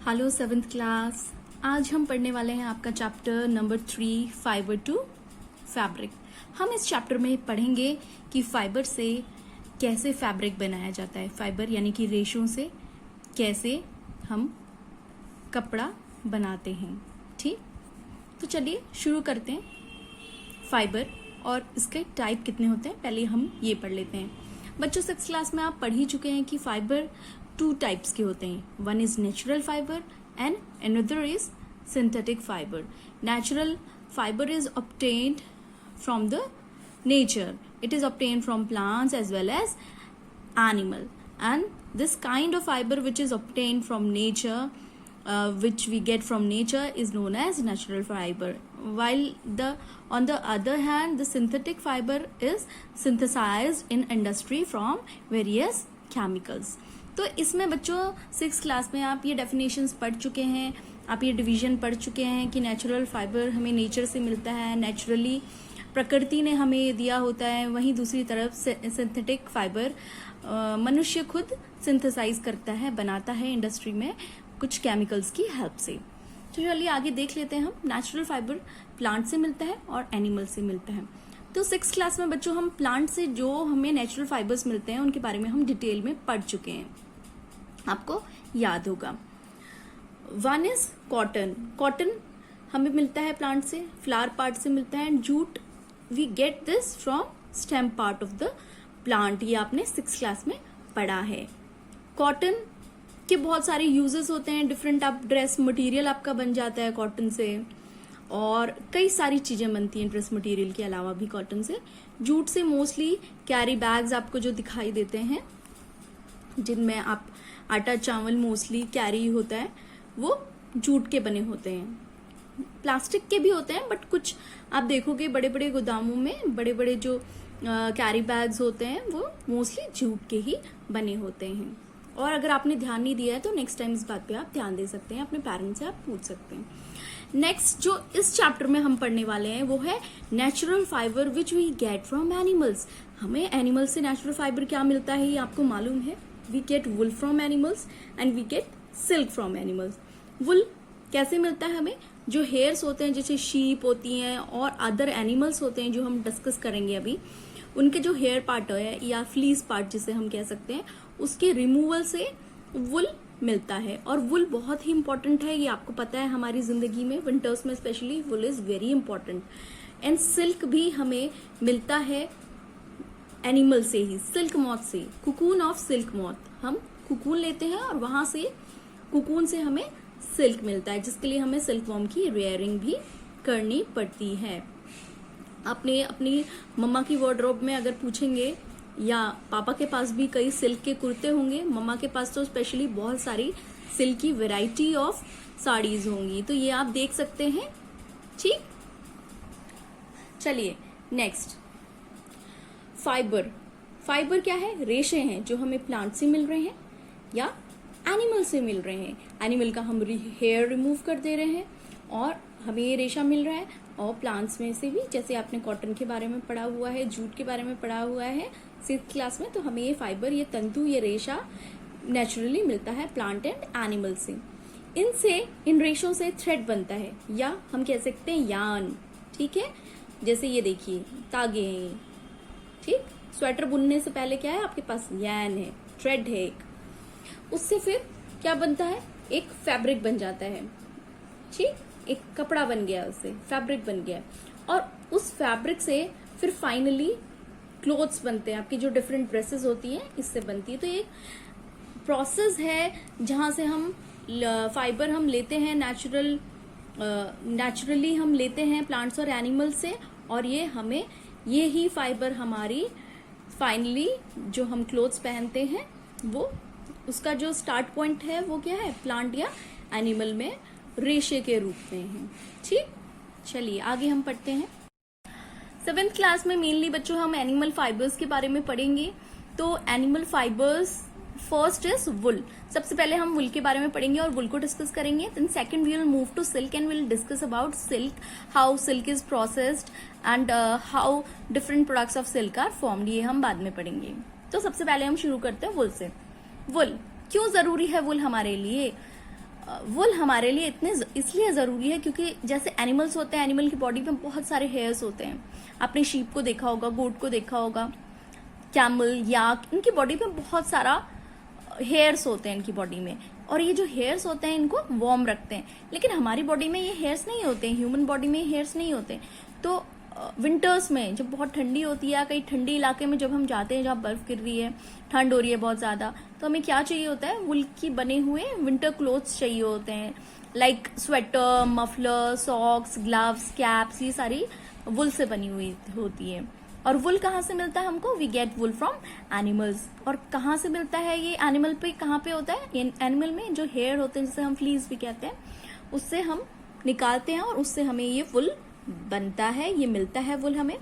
Hello seventh class. आज हम पढ़ने वाले हैं आपका chapter number 3 fibre to fabric. हम इस चैप्टर में पढ़ेंगे कि फाइबर से कैसे फैब्रिक बनाया जाता है। फाइबर यानी कि रेशों से कैसे हम कपड़ा बनाते हैं। ठीक, तो चलिए शुरू करते हैं। फाइबर और इसके टाइप कितने होते हैं पहले हम ये पढ़ लेते हैं। बच्चों 6th क्लास में आप पढ़ ही चुके हैं कि फाइबर 2 टाइप्स के होते हैं। One is natural fibre and another is synthetic fibre. Natural fibre is obtained from the nature. It is obtained from plants as well as animal. And this kind of fiber which is obtained from nature, which we get from nature, is known as natural fiber. While on the other hand, the synthetic fiber is synthesized in industry from various chemicals. तो इसमें बच्चों 6th class में आप ये definitions पढ़ चुके हैं, आप ये डिवीजन पढ़ चुके हैं कि नेचुरल फाइबर हमें नेचर से मिलता है, नेचुरली प्रकृति ने हमें दिया होता है। वहीं दूसरी तरफ सिंथेटिक फाइबर मनुष्य खुद सिंथेसाइज करता है, बनाता है इंडस्ट्री में कुछ केमिकल्स की हेल्प से। तो चलिए आगे देख लेते हैं। हम नेचुरल फाइबर प्लांट से मिलता है और एनिमल से मिलता है। तो 6th क्लास में बच्चों हम प्लांट से जो हमें नेचुरल फाइबर्स मिलते हैं उनके बारे में हम डिटेल में पढ़ चुके हैं, आपको याद होगा। One is cotton. कॉटन हमें मिलता है प्लांट से, फ्लावर पार्ट से मिलता है। Jute we get this from stem part of the plant. ये आपने 6th क्लास में पढ़ा है। कॉटन के बहुत सारे यूजेस होते हैं, डिफरेंट आप ड्रेस मटेरियल आपका बन जाता है कॉटन से, और कई सारी चीजें बनती हैं ड्रेस मटेरियल के अलावा भी कॉटन से। जूट से मोस्टली कैरी बैग्स आपको जो दिखाई देते हैं, जिनमें आप आटा चावल मोस्टली कैरी होता है, वो जूट के बने होते हैं। प्लास्टिक के भी होते हैं, बट कुछ आप देखोगे बड़े बड़े गोदामों में बड़े बड़े जो कैरी बैग्स होते हैं वो मोस्टली जूट के ही बने होते हैं। और अगर आपने ध्यान नहीं दिया है तो नेक्स्ट टाइम इस बात पे आप ध्यान दे सकते हैं, अपने पेरेंट्स से आप पूछ सकते हैं। नेक्स्ट जो इस चैप्टर में हम पढ़ने वाले हैं वो है natural fibre which we get from animals. हमें एनिमल से नेचुरल फाइबर क्या मिलता है ये आपको मालूम है। We get wool from animals and we get silk from animals. Wool कैसे मिलता है हमें? जो हेयर्स होते हैं, जैसे शीप होती हैं और अदर एनिमल्स होते हैं जो हम डिस्कस करेंगे अभी, उनके जो हेयर पार्ट है या फ्लीस पार्ट जिसे हम कह सकते हैं, उसके रिमूवल से वुल मिलता है। और वुल बहुत ही इंपॉर्टेंट है, ये आपको पता है हमारी जिंदगी में विंटर्स में specially wool is very important. And silk भी हमें मिलता है एनिमल से ही, सिल्क मॉथ से। कुकून ऑफ सिल्क मॉथ, हम कुकून लेते हैं और वहां से कुकून से हमें सिल्क मिलता है, जिसके लिए हमें सिल्क वॉर्म की रेयरिंग भी करनी पड़ती है। आपने अपनी मम्मा की वार्डरोब में अगर पूछेंगे, या पापा के पास भी कई सिल्क के कुर्ते होंगे, मम्मा के पास तो स्पेशली बहुत सारी सिल्क की वेराइटी ऑफ साड़ीज होंगी, तो ये आप देख सकते हैं। ठीक, चलिए नेक्स्ट। फाइबर। फाइबर क्या है? रेशे हैं जो हमें प्लांट से मिल रहे हैं या एनिमल से मिल रहे हैं। एनिमल का हम हेयर रिमूव कर दे रहे हैं और हमें ये रेशा मिल रहा है। और प्लांट्स में से भी, जैसे आपने कॉटन के बारे में पढ़ा हुआ है, जूट के बारे में पढ़ा हुआ है 6th क्लास में, तो हमें ये फाइबर, ये तंतु, ये रेशा नेचुरली मिलता है प्लांट एंड एनिमल से। इनसे, इन रेशों से थ्रेड बनता है, या हम कह सकते हैं यान। ठीक है, जैसे ये देखिए तागे हैं। ठीक, स्वेटर बुनने से पहले क्या है आपके पास? यान है, थ्रेड है एक। उससे फिर क्या बनता है? एक फैब्रिक बन जाता है। ठीक, एक कपड़ा बन गया, उससे फैब्रिक बन गया। और उस फैब्रिक से फिर फाइनली क्लोथ्स बनते हैं। आपकी जो डिफरेंट ड्रेसेस होती हैं इससे बनती है। तो एक प्रोसेस है जहां से हम फाइबर हम लेते हैं नेचुरली हम लेते हैं प्लांट्स और एनिमल्स से, और ये हमें ये ही फाइबर हमारी फाइनली जो हम क्लोथ्स पहनते हैं वो उसका जो स्टार्ट पॉइंट है वो क्या है? प्लांट या एनिमल में रेशे के रूप में है। ठीक, चलिए आगे हम पढ़ते हैं। 7th क्लास में मेनली बच्चों हम एनिमल फाइबर्स के बारे में पढ़ेंगे। तो एनिमल फाइबर्स फर्स्ट इज वुल। सबसे पहले हम वुल के बारे में पढ़ेंगे और वुल को डिस्कस करेंगे। Then second we will move to silk and will discuss about silk, how silk is processed and how different products of silk are formed. ये हम बाद में पढ़ेंगे। तो सबसे पहले हम शुरू करते हैं वुल से। वुल क्यों जरूरी है? वुल हमारे लिए वुल हमारे लिए इतने इसलिए ज़रूरी है क्योंकि जैसे एनिमल्स होते हैं, एनिमल की बॉडी में बहुत सारे हेयर्स होते हैं। आपने शीप को देखा होगा, गोट को देखा होगा, कैमल, याक, इनकी बॉडी में बहुत सारा हेयर्स होते हैं इनकी बॉडी में, और ये जो हेयर्स होते हैं इनको वार्म रखते हैं। लेकिन हमारी बॉडी में ये हेयर्स नहीं होते हैं, ह्यूमन बॉडी में हेयर्स नहीं होते। तो विंटर्स में जब बहुत ठंडी होती है, कहीं ठंडी इलाके में जब हम जाते हैं जहाँ बर्फ गिर रही है, ठंड हो रही है बहुत ज्यादा, तो हमें क्या चाहिए होता है, वुल की बने हुए विंटर क्लोथ्स चाहिए होते हैं, like sweater, muffler, socks, gloves, caps, ये सारी वुल से बनी हुई होती है। और वुल कहाँ से मिलता है हमको? We get wool from animals. और कहाँ से मिलता है ये? एनिमल पे कहाँ पे होता है? एनिमल में जो हेयर होते हैं, जिसे हम फ्लीस भी कहते हैं, उससे हम निकालते हैं और उससे हमें ये वुल बनता है, ये मिलता है वुल हमें।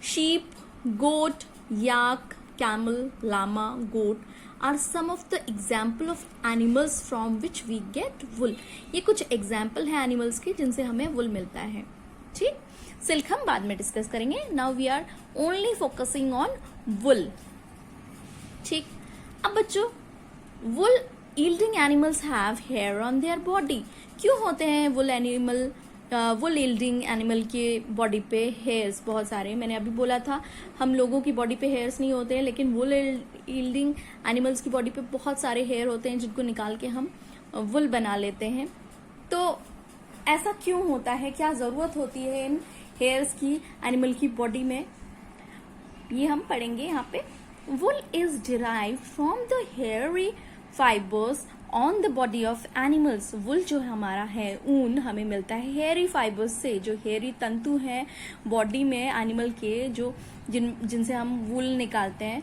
Sheep, goat, yak, camel, llama, goat are some of the example of animals from which we get wool. ये कुछ एग्जाम्पल है एनिमल्स के जिनसे हमें वुल मिलता है। ठीक, सिल्क हम बाद में डिस्कस करेंगे। Now we are only focusing on wool. ठीक, अब बच्चों, wool yielding animals have hair on their body. क्यों होते हैं वुल यील्डिंग एनिमल के बॉडी पे हेयर्स बहुत सारे? मैंने अभी बोला था हम लोगों की बॉडी पे हेयर्स नहीं होते हैं, लेकिन वुल यील्डिंग एनिमल्स की बॉडी पे बहुत सारे हेयर होते हैं जिनको निकाल के हम वुल बना लेते हैं। तो ऐसा क्यों होता है, क्या जरूरत होती है इन हेयर्स की एनिमल की बॉडी में, ये हम पढ़ेंगे यहाँ पे। Wool is derived from the hairy fibres on the body of animals. Wool जो हमारा है, ऊन हमें मिलता है हेयरी फाइबर्स से, जो हेयरी तंतु हैं बॉडी में एनिमल के, जो जिनसे हम वुल निकालते हैं,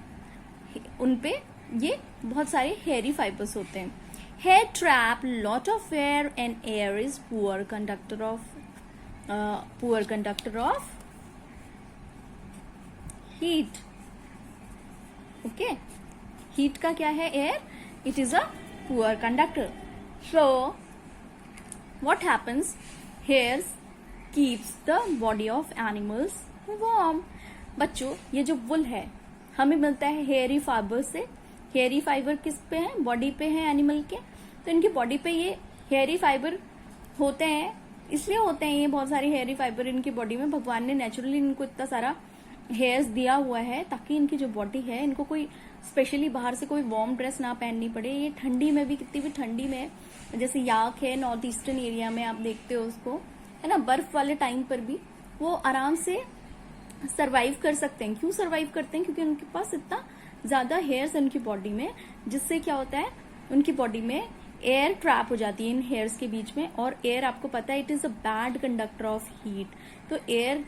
उनपे ये बहुत सारे हेयरी फाइबर्स होते हैं। Hair trap lot of air and air is poor conductor of heat. Okay, heat का क्या है? Air, it is a poor conductor. So what happens? Hairs keeps the body of animals warm. बच्चों, ये जो वुल है हमें मिलता है हेयरी फाइबर से। हेयरी फाइबर किस पे है? बॉडी पे है एनिमल के। तो इनकी बॉडी पे ये हेयरी फाइबर होते हैं, इसलिए होते हैं ये बहुत सारे हेयरी फाइबर इनकी बॉडी में। भगवान ने नेचुरली इनको इतना सारा हेयर्स दिया हुआ है ताकि इनकी जो बॉडी है, इनको कोई स्पेशली बाहर से कोई वार्म ड्रेस ना पहननी पड़े। ये ठंडी में भी, कितनी भी ठंडी में, जैसे याक है नॉर्थ ईस्टर्न एरिया में, आप देखते हो उसको, है ना, बर्फ वाले टाइम पर भी वो आराम से सरवाइव कर सकते हैं। क्यों सरवाइव करते हैं? क्योंकि उनके पास इतना ज्यादा हेयर्स उनकी बॉडी में, जिससे क्या होता है, उनकी बॉडी में एयर ट्रैप हो जाती है इन हेयर्स के बीच में। और एयर, आपको पता है, it is a bad conductor of heat. तो एयर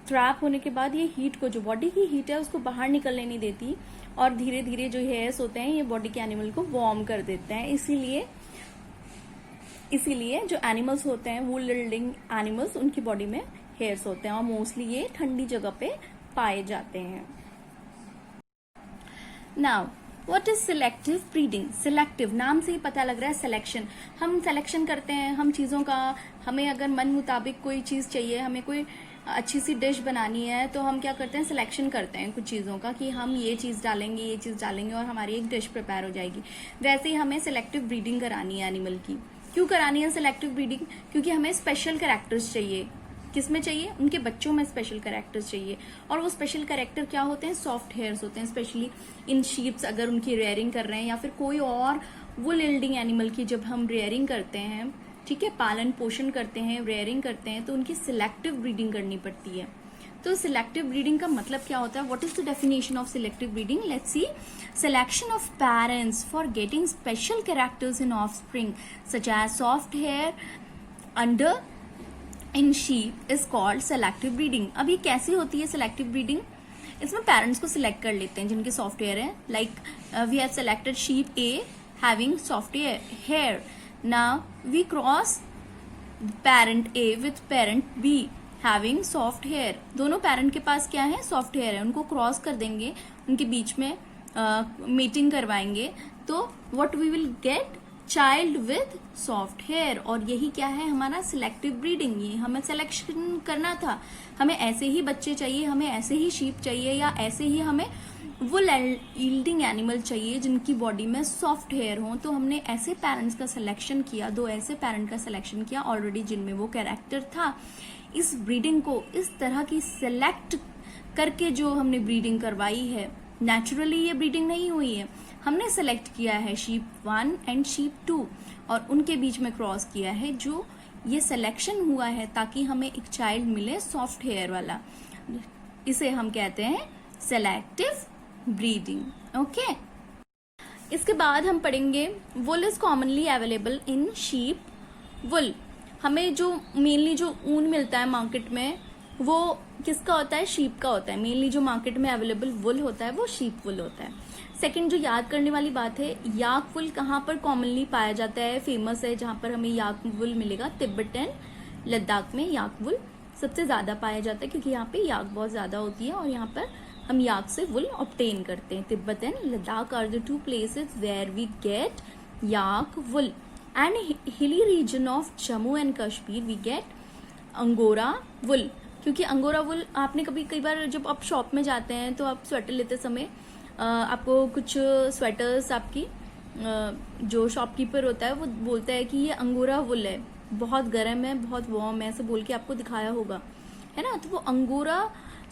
ट्रैप होने के बाद ये हीट को, जो बॉडी की हीट है, उसको बाहर निकलने नहीं देती, और धीरे धीरे जो हेयर्स होते हैं ये बॉडी के एनिमल को वार्म कर देते हैं। इसीलिए जो एनिमल्स होते हैं, वुल यील्डिंग एनिमल्स, उनकी बॉडी में हेयर्स होते हैं, और मोस्टली ये ठंडी जगह पे पाए जाते हैं। Now what is selective breeding? Selective, नाम से ही पता लग रहा है सिलेक्शन। हम सिलेक्शन करते हैं, हम चीजों का, हमें अगर मन मुताबिक कोई चीज चाहिए, हमें कोई अच्छी सी डिश बनानी है, तो हम क्या करते हैं, सिलेक्शन करते हैं कुछ चीज़ों का कि हम ये चीज़ डालेंगे, ये चीज़ डालेंगे, और हमारी एक डिश प्रिपेयर हो जाएगी। वैसे ही हमें सिलेक्टिव ब्रीडिंग करानी है एनिमल की। क्यों करानी है सिलेक्टिव ब्रीडिंग? क्योंकि हमें स्पेशल कैरेक्टर्स चाहिए। किसमें चाहिए? उनके बच्चों में स्पेशल कैरेक्टर्स चाहिए। और वो स्पेशल कैरेक्टर क्या होते हैं? सॉफ्ट हेयर्स होते हैं, स्पेशली इन शीप्स अगर उनकी रेयरिंग कर रहे हैं, या फिर कोई और वुल यील्डिंग एनिमल की जब हम रेयरिंग करते हैं, ठीक है, पालन पोषण करते हैं, रेयरिंग करते हैं, तो उनकी सिलेक्टिव ब्रीडिंग करनी पड़ती है। तो सिलेक्टिव ब्रीडिंग का मतलब क्या होता है? What is the definition of selective breeding? Let's see. Selection of parents for getting special characters in offspring such as soft hair under in sheep is called selective breeding. अब ये कैसे होती है सिलेक्टिव ब्रीडिंग? इसमें parents को select कर लेते हैं जिनके सॉफ्ट हेयर है, like we have selected sheep a having soft hair. Now we cross parent A with parent B having soft hair. दोनों पेरेंट के पास क्या है? सॉफ्ट हेयर है। उनको क्रॉस कर देंगे, उनके बीच में मीटिंग करवाएंगे, तो what we will get? Child with soft hair. और यही क्या है? हमारा सिलेक्टिव ब्रीडिंग। ये हमें सिलेक्शन करना था, हमें ऐसे ही बच्चे चाहिए, हमें ऐसे ही शीप चाहिए, या ऐसे ही हमें वुल यील्डिंग एनिमल चाहिए जिनकी बॉडी में सॉफ्ट हेयर हो। तो हमने ऐसे पेरेंट्स का सिलेक्शन किया, 2 ऐसे पेरेंट का सिलेक्शन किया ऑलरेडी जिनमें वो कैरेक्टर था। इस ब्रीडिंग को इस तरह की सिलेक्ट करके जो हमने ब्रीडिंग करवाई है, नेचुरली ये ब्रीडिंग नहीं हुई है, हमने सेलेक्ट किया है शीप 1 एंड शीप 2 और उनके बीच में क्रॉस किया है, जो ये सिलेक्शन हुआ है ताकि हमें एक चाइल्ड मिले सॉफ्ट हेयर वाला। इसे हम कहते हैं सेलेक्टिव ब्रीडिंग। ओके, इसके बाद हम पढ़ेंगे wool is commonly available in sheep wool. हमें जो मेनली जो ऊन मिलता है मार्केट में वो किसका होता है? शीप का होता है। मेनली जो मार्केट में अवेलेबल वुल होता है वो शीप वुल होता है। सेकंड जो याद करने वाली बात है, याक वुल कहाँ पर कॉमनली पाया जाता है, फेमस है जहां पर हमें याक वुल मिलेगा, तिब्बत एंड लद्दाख में याक वुल सबसे ज्यादा पाया जाता है क्योंकि यहाँ पे याक बहुत ज्यादा होती है और यहाँ पर हम याक से वुल ऑब्टेन करते हैं। Tibet and Ladakh are the 2 places where we get yak wool and hilly region of Jammu and Kashmir we get angora wool. क्योंकि अंगोरा वुल आपने कई बार जब आप शॉप में जाते हैं तो आप स्वेटर लेते समय आपको कुछ स्वेटर्स आपकी जो शॉपकीपर होता है वो बोलता है कि ये अंगोरा वुल है, बहुत गर्म है, बहुत वार्म है, ऐसे बोल के आपको दिखाया होगा, है ना। तो वो अंगोरा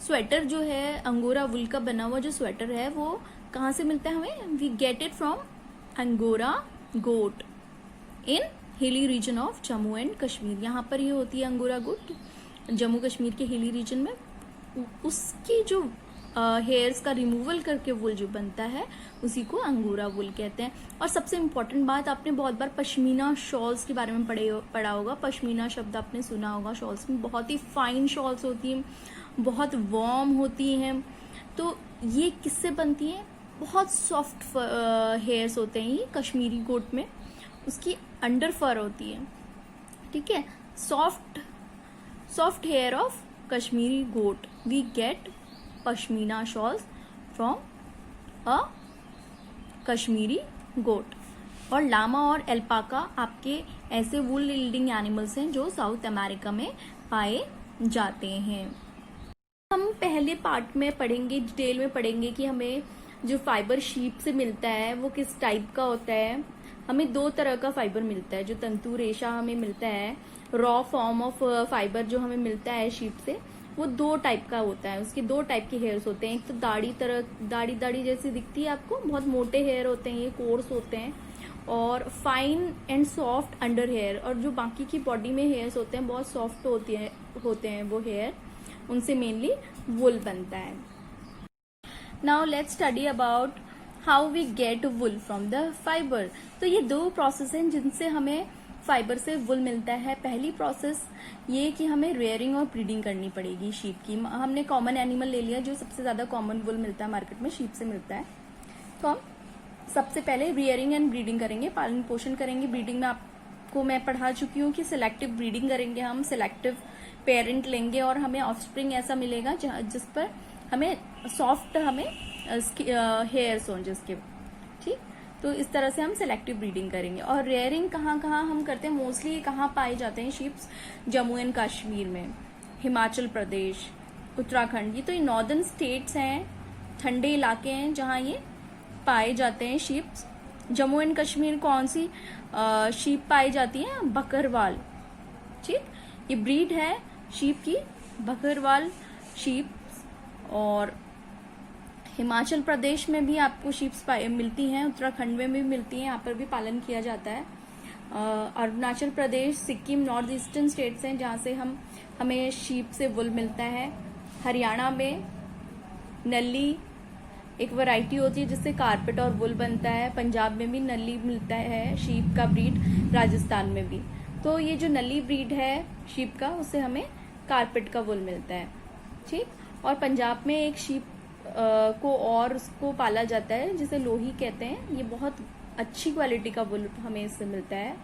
स्वेटर जो है, अंगोरा वुल का बना हुआ जो स्वेटर है वो कहाँ से मिलता है हमें? We get it from angora goat in hilly region of Jammu and Kashmir. यहाँ पर ये होती है अंगोरा गोट जम्मू कश्मीर के हिली रीजन में। उसकी जो हेयर्स का रिमूवल करके वुल जो बनता है उसी को अंगोरा वुल कहते हैं। और सबसे इम्पोर्टेंट बात, आपने बहुत बार पश्मीना शॉल्स के बारे में पढ़ा होगा। पश्मीना शब्द आपने सुना होगा। शॉल्स में बहुत ही फाइन शॉल्स होती हैं, बहुत वार्म होती हैं। तो ये किससे बनती हैं? बहुत सॉफ्ट हेयर्स होते हैं ये कश्मीरी गोट में, उसकी अंडर फर होती है, ठीक है। Soft hair of Kashmiri goat we get pashmina shawls from a Kashmiri goat. और लामा और एल्पाका आपके ऐसे वुल यील्डिंग एनिमल्स हैं जो साउथ अमेरिका में पाए जाते हैं। हम पहले पार्ट में पढ़ेंगे, डिटेल में पढ़ेंगे कि हमें जो फाइबर शीप से मिलता है वो किस टाइप का होता है। हमें 2 तरह का फाइबर मिलता है। जो तंतु रेशा हमें मिलता है, रॉ फॉर्म ऑफ फाइबर जो हमें मिलता है शीप से, वो 2 टाइप का होता है। उसके 2 टाइप के हेयर्स होते हैं। एक तो दाढ़ी जैसी दिखती है आपको, बहुत मोटे हेयर होते हैं, ये कोर्स होते हैं। और fine and soft under hair, और जो बाकी की बॉडी में हेयर्स होते हैं बहुत सॉफ्ट होते हैं वो हेयर, उनसे मेनली वुल बनता है। Now let's study about how we get wool from the fibre. तो ये 2 प्रोसेस हैं जिनसे हमें फाइबर से वुल मिलता है। पहली प्रोसेस ये कि हमें रेयरिंग और ब्रीडिंग करनी पड़ेगी शीप की। हमने कॉमन एनिमल ले लिया, जो सबसे ज्यादा कॉमन वुल मिलता है मार्केट में शीप से मिलता है। तो हम सबसे पहले रेयरिंग एंड ब्रीडिंग करेंगे, पालन पोषण करेंगे। ब्रीडिंग में आपको मैं पढ़ा चुकी हूँ कि सिलेक्टिव ब्रीडिंग करेंगे, हम सिलेक्टिव पेरेंट लेंगे और हमें ऑफस्प्रिंग ऐसा मिलेगा जिस पर हमें सॉफ्ट हेयर्स हों जिसके, ठीक। तो इस तरह से हम सिलेक्टिव ब्रीडिंग करेंगे। और रेयरिंग कहाँ हम करते हैं? मोस्टली कहाँ पाए जाते हैं शीप्स? जम्मू एंड कश्मीर में, हिमाचल प्रदेश, उत्तराखंड, ये तो ये नॉर्दर्न स्टेट्स हैं, ठंडे इलाके हैं जहाँ ये पाए जाते हैं शीप्स। जम्मू एंड कश्मीर कौन सी शीप पाई जाती है? बकरवाल, ठीक। ये ब्रीड है शीप की, बकरवाल शीप। और हिमाचल प्रदेश में भी आपको शीप्स मिलती हैं, उत्तराखंड में भी मिलती हैं, यहाँ पर भी पालन किया जाता है। Arunachal Pradesh, Sikkim, north eastern states हैं जहाँ से हमें शीप से वुल मिलता है। हरियाणा में नल्ली एक वैरायटी होती है जिससे कारपेट और वुल बनता है। पंजाब में भी नल्ली मिलता है शीप का ब्रीड, राजस्थान में भी। तो ये जो नल्ली ब्रीड है शीप का, उससे हमें कारपेट का वुल मिलता है, ठीक। और पंजाब में एक शीप को और उसको पाला जाता है जिसे लोही कहते हैं। ये बहुत अच्छी क्वालिटी का वुल हमें इससे मिलता है।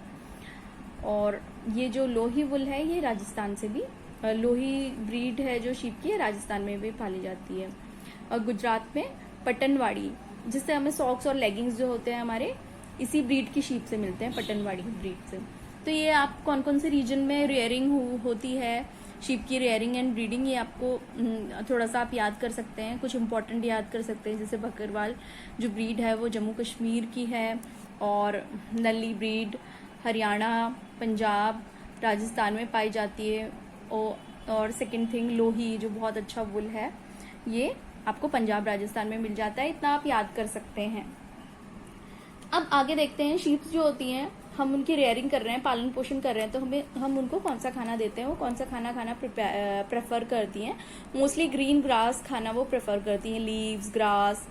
और ये जो लोही वुल है ये राजस्थान से भी, लोही ब्रीड है जो शीप की, राजस्थान में भी पाली जाती है। और गुजरात में पटनवाड़ी, जिससे हमें सॉक्स और लेगिंग्स जो होते हैं हमारे इसी ब्रीड की शीप से मिलते हैं, पटनवाड़ी ब्रीड से। तो ये आप कौन कौन से रीजन में रेयरिंग होती है शीप की रेयरिंग एंड ब्रीडिंग, ये आपको थोड़ा सा आप याद कर सकते हैं, कुछ इंपॉर्टेंट याद कर सकते हैं। जैसे बकरवाल जो ब्रीड है वो जम्मू कश्मीर की है, और नल्ली ब्रीड हरियाणा, पंजाब, राजस्थान में पाई जाती है। और सेकंड थिंग, लोही जो बहुत अच्छा वुल है, ये आपको पंजाब राजस्थान में मिल जाता है। इतना आप याद कर सकते हैं। अब आगे देखते हैं, शीप्स जो होती हैं, हम उनकी रेयरिंग कर रहे हैं, पालन पोषण कर रहे हैं, तो हम उनको कौन सा खाना देते हैं, वो कौन सा खाना प्रेफर करती हैं। मोस्टली ग्रीन ग्रास खाना वो प्रेफर करती हैं, लीव्स, ग्रास,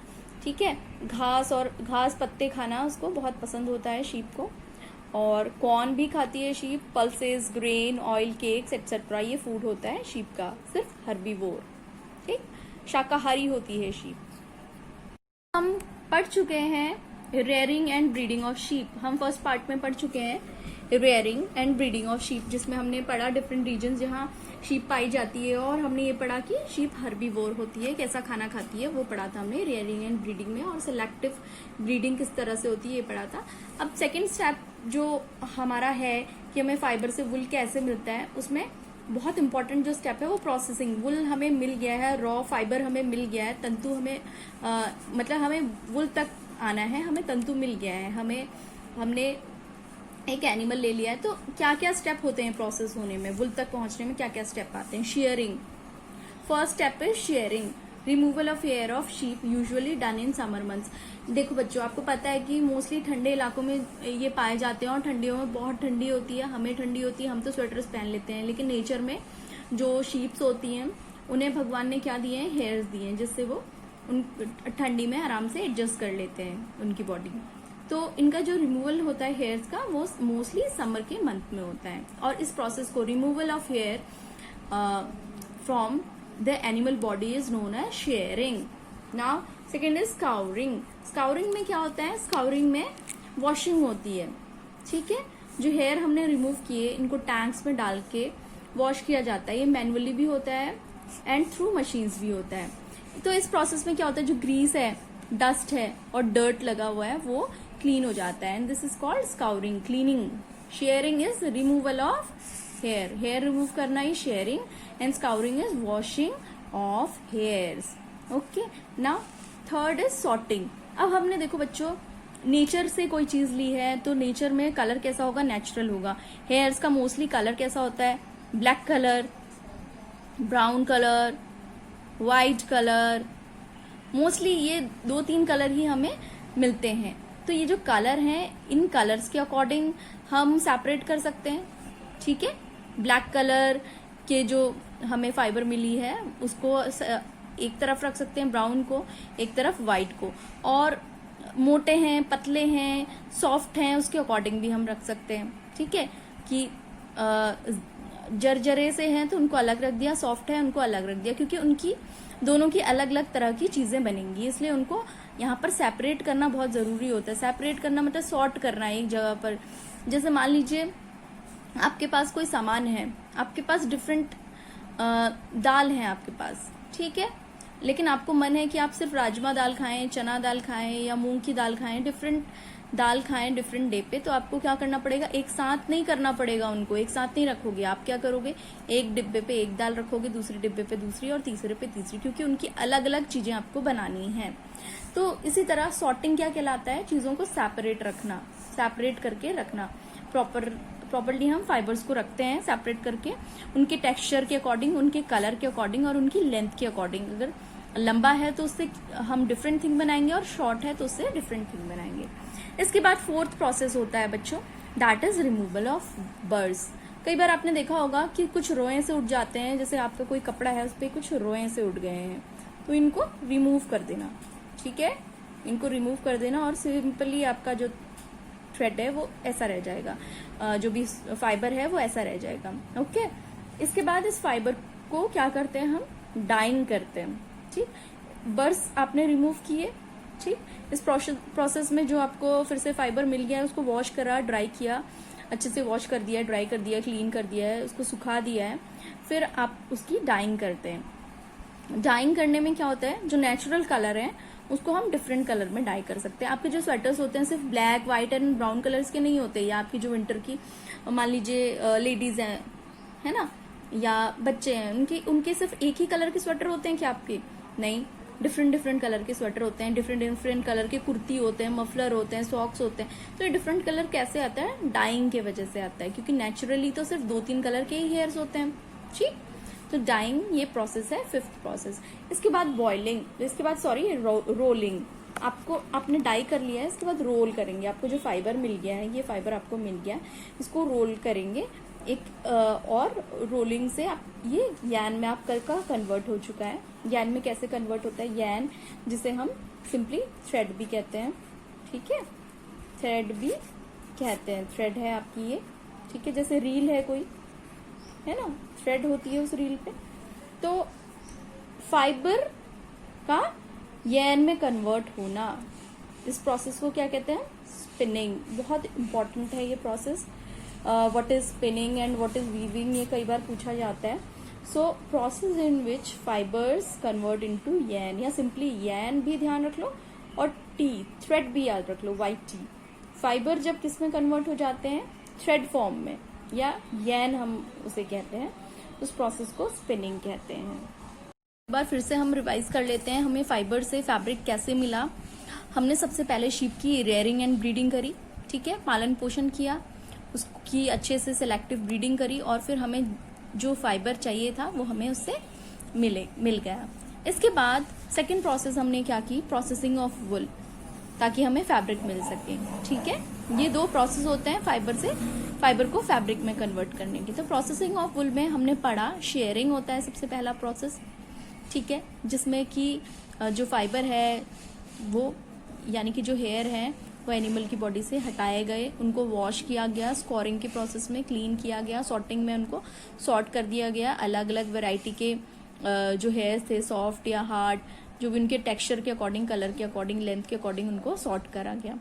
ठीक है। घास पत्ते खाना उसको बहुत पसंद होता है शीप को। और कॉर्न भी खाती है sheep, pulses, grain, oil cakes etcetera, ये फूड होता है शीप का, सिर्फ हर्बीवोर, ठीक, शाकाहारी होती है शीप। हम पढ़ चुके हैं rearing and breeding of sheep. हम फर्स्ट पार्ट में पढ़ चुके हैं rearing and breeding of sheep, जिसमें हमने पढ़ा डिफरेंट रीजन जहाँ शीप पाई जाती है, और हमने ये पढ़ा कि शीप हर्बीवोर होती है, कैसा खाना खाती है, वो पढ़ा था हमने रेयरिंग एंड ब्रीडिंग में। और सिलेक्टिव ब्रीडिंग किस तरह से होती है, ये पढ़ा था। अब सेकेंड स्टेप जो हमारा है कि हमें फाइबर से वुल कैसे मिलता है, उसमें बहुत इंपॉर्टेंट जो स्टेप है वो प्रोसेसिंग। वुल हमें मिल गया है, रॉ फाइबर हमें मिल गया है, तंतु हमें मतलब हमें वुल तक आना है, हमें तंतु मिल गया है, हमने एक एनिमल ले लिया है, तो क्या क्या स्टेप होते हैं प्रोसेस होने में, वुल तक पहुंचने में क्या क्या स्टेप आते हैं। शेयरिंग, फर्स्ट स्टेप है shearing, removal of hair of sheep, usually done in summer months. देखो बच्चों, आपको पता है कि मोस्टली ठंडे इलाकों में ये पाए जाते हैं, और ठंडियों में बहुत ठंडी होती है, हमें ठंडी होती है, हम तो स्वेटर्स पहन लेते हैं, लेकिन नेचर में जो शीप्स होती हैं उन्हें भगवान ने क्या दिए हैं, हेयर्स दिए हैं, जिससे वो उन ठंडी में आराम से एडजस्ट कर लेते हैं उनकी बॉडी। तो इनका जो रिमूवल होता है हेयर्स का, वो मोस्टली समर के मंथ में होता है। और इस प्रोसेस को, removal of hair from the animal body, is known as shearing. Now second is scouring. Scouring में क्या होता है, स्काउरिंग में वॉशिंग होती है, ठीक है। जो हेयर हमने रिमूव किए, इनको टैंक्स में डाल के वॉश किया जाता है। ये मैनुअली भी होता है एंड थ्रू मशीन्स भी होता है। तो इस प्रोसेस में क्या होता है, जो ग्रीस है, डस्ट है और डर्ट लगा हुआ है, वो क्लीन हो जाता है, and this is called scouring, cleaning. Shearing is removal of hair, hair remove करना ही shearing, and scouring is washing of hairs. Okay, now third is sorting. अब हमने देखो बच्चों, नेचर से कोई चीज ली है, तो नेचर में कलर कैसा होगा, नेचुरल होगा। हेयर्स का मोस्टली कलर कैसा होता है, black colour, brown colour, white colour, mostly ये 2-3 कलर ही हमें मिलते हैं। तो ये जो कलर हैं, इन कलर्स के अकॉर्डिंग हम सेपरेट कर सकते हैं, ठीक है। ब्लैक कलर के जो हमें फाइबर मिली है उसको एक तरफ रख सकते हैं, ब्राउन को एक तरफ, व्हाइट को। और मोटे हैं, पतले हैं, सॉफ्ट हैं, उसके अकॉर्डिंग भी हम रख सकते हैं, ठीक है। कि जर्जरे से हैं तो उनको अलग रख दिया, सॉफ्ट है उनको अलग रख दिया, क्योंकि उनकी दोनों की अलग अलग तरह की चीजें बनेंगी, इसलिए उनको यहाँ पर सेपरेट करना बहुत जरूरी होता है। सेपरेट करना मतलब सॉर्ट करना एक जगह पर। जैसे मान लीजिए आपके पास कोई सामान है, आपके पास डिफरेंट दाल है आपके पास, ठीक है, लेकिन आपको मन है कि आप सिर्फ राजमा दाल खाएं, चना दाल खाएं या मूंग की दाल खाएं, डिफरेंट दाल खाएं डिफरेंट डे पे, तो आपको क्या करना पड़ेगा, एक साथ नहीं करना पड़ेगा, उनको एक साथ नहीं रखोगे। आप क्या करोगे, एक डिब्बे पे एक दाल रखोगे, दूसरे डिब्बे पे दूसरी, और तीसरे पे तीसरी, क्योंकि उनकी अलग अलग चीजें आपको बनानी है। तो इसी तरह सॉर्टिंग क्या कहलाता है, चीजों को सेपरेट रखना, सेपरेट करके रखना। प्रॉपरली हम फाइबर्स को रखते हैं सेपरेट करके, उनके टेक्सचर के अकॉर्डिंग, उनके कलर के अकॉर्डिंग और उनकी लेंथ के अकॉर्डिंग। अगर लंबा है तो उससे हम डिफरेंट थिंग बनाएंगे, और शॉर्ट है तो उससे डिफरेंट थिंग बनाएंगे। इसके बाद फोर्थ प्रोसेस होता है बच्चों, that is removal of birds. कई बार आपने देखा होगा कि कुछ रोए से उड़ जाते हैं, जैसे आपका कोई कपड़ा है उस पर कुछ रोए से उड़ गए हैं, तो इनको रिमूव कर देना, ठीक है, इनको रिमूव कर देना, और सिंपली आपका जो थ्रेड है वो ऐसा रह जाएगा, जो भी फाइबर है वो ऐसा रह जाएगा। ओके, इसके बाद इस फाइबर को क्या करते हैं, हम डाइंग करते हैं, ठीक। बर्ड्स आपने रिमूव किए, ठीक। इस प्रोसेस में जो आपको फिर से फाइबर मिल गया है, उसको वॉश करा, ड्राई किया, अच्छे से वॉश कर दिया, ड्राई कर दिया, क्लीन कर दिया है, उसको सुखा दिया है, फिर आप उसकी डाइंग करते हैं। डाइंग करने में क्या होता है, जो नेचुरल कलर है उसको हम डिफरेंट कलर में डाई कर सकते हैं। आपके जो स्वेटर्स होते हैं सिर्फ black, white and brown colours के नहीं होते, या आपकी जो विंटर की मान लीजिए लेडीज है ना, या बच्चे हैं, उनके सिर्फ एक ही कलर के स्वेटर होते हैं क्या आपके? नहीं, डिफरेंट डिफरेंट कलर के स्वेटर होते हैं, डिफरेंट डिफरेंट कलर के कुर्ती होते हैं, मफलर होते हैं, सॉक्स होते हैं। तो ये डिफरेंट कलर कैसे आता है? डाइंग के वजह से आता है, क्योंकि नेचुरली तो सिर्फ 2-3 कलर के ही हेयर्स होते हैं। ठीक, तो डाइंग ये प्रोसेस है, 5th प्रोसेस। इसके बाद बॉइलिंग, इसके बाद रोलिंग। आपने डाई कर लिया है, इसके बाद रोल करेंगे। आपको जो फाइबर मिल गया है, ये फाइबर आपको मिल गया है, इसको रोल करेंगे और रोलिंग से आप ये यान में आपका कन्वर्ट हो चुका है। यान में कैसे कन्वर्ट होता है? यान जिसे हम सिंपली थ्रेड भी कहते हैं। ठीक है, थ्रेड भी कहते हैं। थ्रेड है आपकी ये, ठीक है, जैसे रील है कोई, है ना, थ्रेड होती है उस रील पे। तो फाइबर का यान में कन्वर्ट होना, इस प्रोसेस को क्या कहते हैं? स्पिनिंग। बहुत इंपॉर्टेंट है ये process. What is spinning and what is weaving, ये कई बार पूछा जाता है। So process in which fibres convert into यान, या सिंपली यान भी ध्यान रख लो, और टी, थ्रेड भी याद रख लो, वाइट टी। फाइबर जब किस में कन्वर्ट हो जाते हैं? थ्रेड फॉर्म में, या यान हम उसे कहते हैं। उस प्रोसेस को स्पिनिंग कहते हैं। एक बार फिर से हम रिवाइज कर लेते हैं, हमें फाइबर से फैब्रिक कैसे मिला। हमने सबसे पहले शीप की रेयरिंग एंड ब्रीडिंग करी, ठीक है, पालन पोषण किया, उसकी अच्छे से सिलेक्टिव ब्रीडिंग करी, और फिर हमें जो फाइबर चाहिए था वो हमें उससे मिल गया। इसके बाद सेकेंड प्रोसेस हमने क्या की? प्रोसेसिंग ऑफ वुल, ताकि हमें फैब्रिक मिल सके। ठीक है, ये 2 प्रोसेस होते हैं फाइबर को फैब्रिक में कन्वर्ट करने की। तो प्रोसेसिंग ऑफ वुल में हमने पढ़ा शेयरिंग होता है सबसे पहला प्रोसेस, ठीक है, जिसमें कि जो फाइबर है वो, यानी कि जो हेयर है वो एनिमल की बॉडी से हटाए गए, उनको वॉश किया गया, स्कोरिंग के प्रोसेस में क्लीन किया गया, सॉर्टिंग में उनको सॉर्ट कर दिया गया, अलग अलग वैरायटी के जो हेयर्स थे, सॉफ्ट या हार्ड, जो भी उनके टेक्सचर के अकॉर्डिंग, कलर के अकॉर्डिंग, लेंथ के अकॉर्डिंग उनको सॉर्ट करा गया।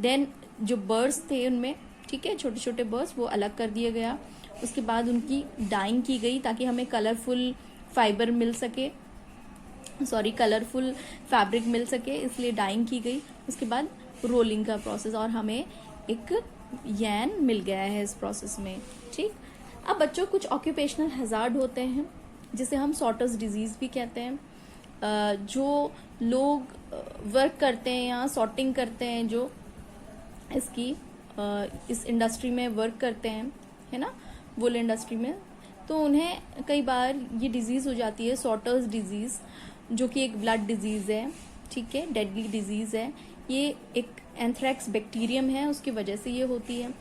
देन जो बर्ड्स थे उनमें, ठीक है, छोटे छोटे बर्ड्स, वो अलग कर दिया गया। उसके बाद उनकी डाइंग की गई ताकि हमें कलरफुल फाइबर मिल सके, कलरफुल फैब्रिक मिल सके, इसलिए डाइंग की गई। उसके बाद रोलिंग का प्रोसेस, और हमें एक यान मिल गया है इस प्रोसेस में। ठीक, अब बच्चों कुछ ऑक्यूपेशनल हैजार्ड होते हैं जिसे हम सॉर्टर्स डिजीज भी कहते हैं। जो लोग वर्क करते हैं या सॉर्टिंग करते हैं, जो इस इंडस्ट्री में वर्क करते हैं, है ना, वुल इंडस्ट्री में, तो उन्हें कई बार ये डिजीज हो जाती है, सॉर्टर्स डिजीज, जो कि एक ब्लड डिजीज है, ठीक है, डेडली डिजीज है। ये एक एंथ्रेक्स बैक्टीरियम है, उसकी वजह से ये होती है,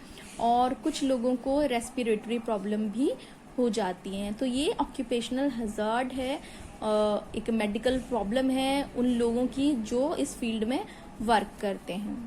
और कुछ लोगों को रेस्पिरेटरी प्रॉब्लम भी हो जाती हैं। तो ये ऑक्यूपेशनल हैजार्ड है, एक मेडिकल प्रॉब्लम है उन लोगों की जो इस फील्ड में वर्क करते हैं।